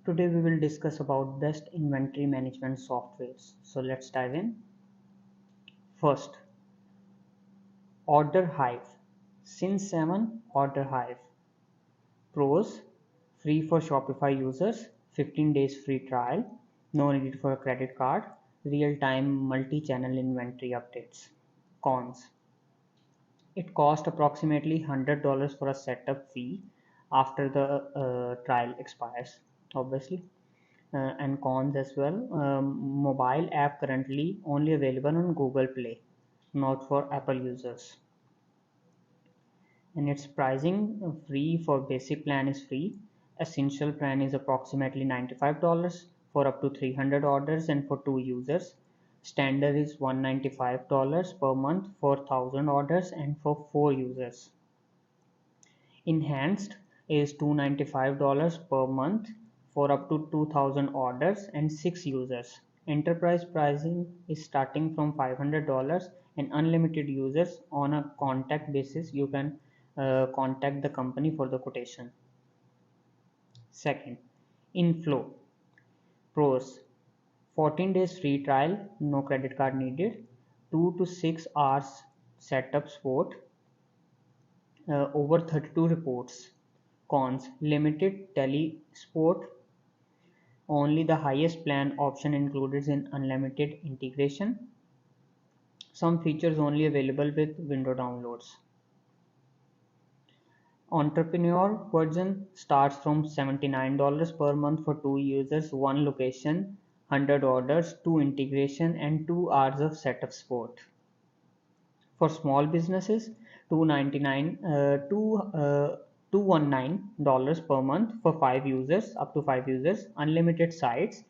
Today we will discuss about best inventory management softwares. So let's dive in. First, Order Hive. Since 7 Order Hive. Pros: free for Shopify users, 15 days free trial, no need for a credit card, real-time multi-channel inventory updates. Cons: it cost approximately $100 for a setup fee after the trial expires, obviously. And cons as well. Mobile app currently only available on Google Play, not for Apple users. And its pricing: free for basic plan is free. Essential plan is approximately $95 for up to 300 orders and for 2 users. Standard is $195 per month for 1000 orders and for 4 users. Enhanced is $295 per month for up to 2000 orders and 6 users. Enterprise pricing is starting from $500 and unlimited users. On a contact basis, you can contact the company for the quotation. Second, Inflow. Pros: 14 days free trial, no credit card needed, 2 to 6 hours setup support, over 32 reports. Cons: limited tele support, only the highest plan option included in unlimited integration. Some features only available with window downloads. Entrepreneur version starts from $79 per month for 2 users, 1 location, 100 orders, 2 integration, and 2 hours of setup support. For small businesses, $219 per month for 5 users, up to 5 users, unlimited sites,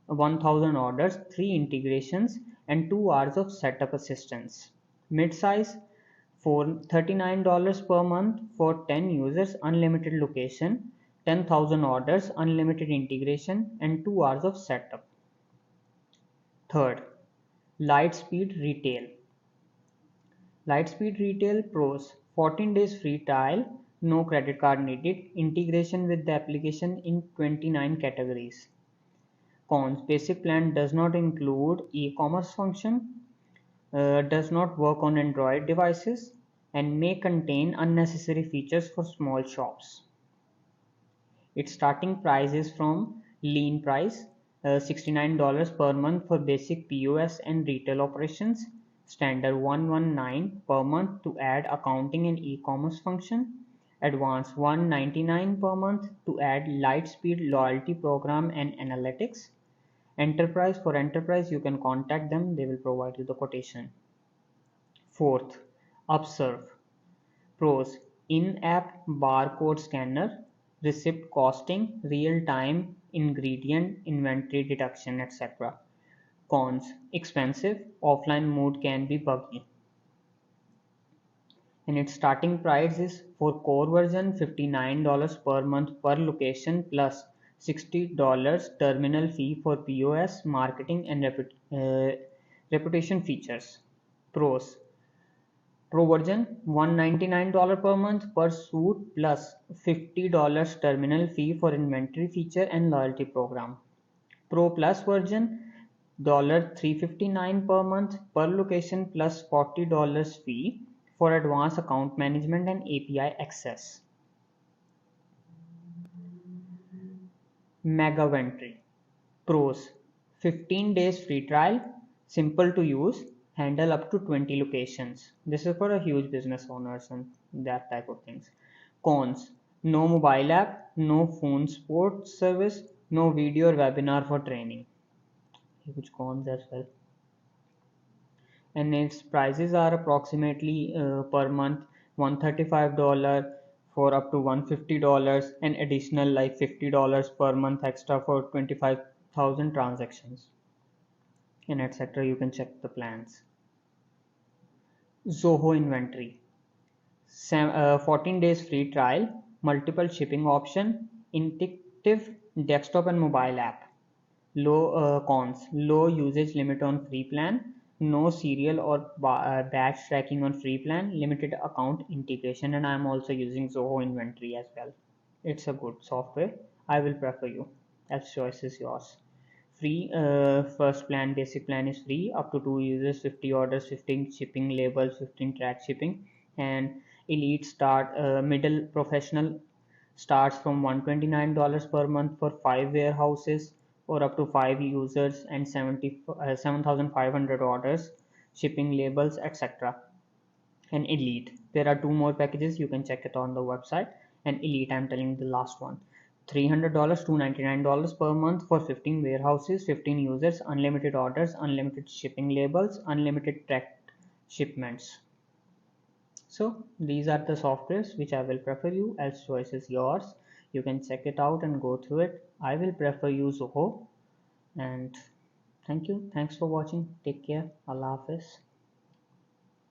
1000 orders, 3 integrations, and 2 hours of setup assistance. Mid-size, for $39 per month for 10 users, unlimited location, 10,000 orders, unlimited integration, and 2 hours of setup. Third, Lightspeed Retail. Lightspeed Retail Pros: 14 days free trial, no credit card needed, integration with the application in 29 categories. Cons: basic plan does not include e-commerce function, does not work on Android devices, and may contain unnecessary features for small shops. Its starting price is from lean price, $69 per month for basic POS and retail operations, standard $119 per month to add accounting and e-commerce function, advanced $199 per month to add Lightspeed loyalty program and analytics. Enterprise: for enterprise you can contact them, they will provide you the quotation. Fourth, Upserve. Pros: in-app barcode scanner, receipt costing, real-time ingredient inventory deduction, etc. Cons: expensive, offline mode can be buggy. And its starting price is for core version $59 per month per location plus $60 terminal fee for POS, marketing, and reputation features. Pros: Pro version $199 per month per suite plus $50 terminal fee for inventory feature and loyalty program. Pro Plus version $359 per month per location plus $40 fee for advanced account management and API access. Megaventry. Pros: 15 days free trial, simple to use, handle up to 20 locations. This is for a huge business owners and that type of things. Cons: no mobile app, no phone support service, no video or webinar for training. Huge cons as well. And its prices are approximately per month $135 for up to $150 and additional like $50 per month extra for 25,000 transactions, and etc. You can check the plans. Zoho Inventory. 14 days free trial, multiple shipping option, intuitive desktop and mobile app. Cons: low usage limit on free plan, no serial or batch tracking on free plan, limited account integration, and I am also using Zoho Inventory as well. It's a good software. I will prefer you. else choice is yours. Free, first plan, basic plan is free up to 2 users, 50 orders, 15 shipping labels, 15 track shipping. And elite start, middle professional starts from $129 per month for 5 warehouses or up to 5 users and 7,500 orders, shipping labels, etc. And elite, there are 2 more packages, you can check it on the website. And elite, I'm telling the last one, $300, $299 per month for 15 warehouses, 15 users, unlimited orders, unlimited shipping labels, unlimited tracked shipments. So these are the softwares which I will prefer you, else choice is yours. You can check it out and go through it. I will prefer you Zoho. And thank you, thanks for watching, take care, Allah Hafiz.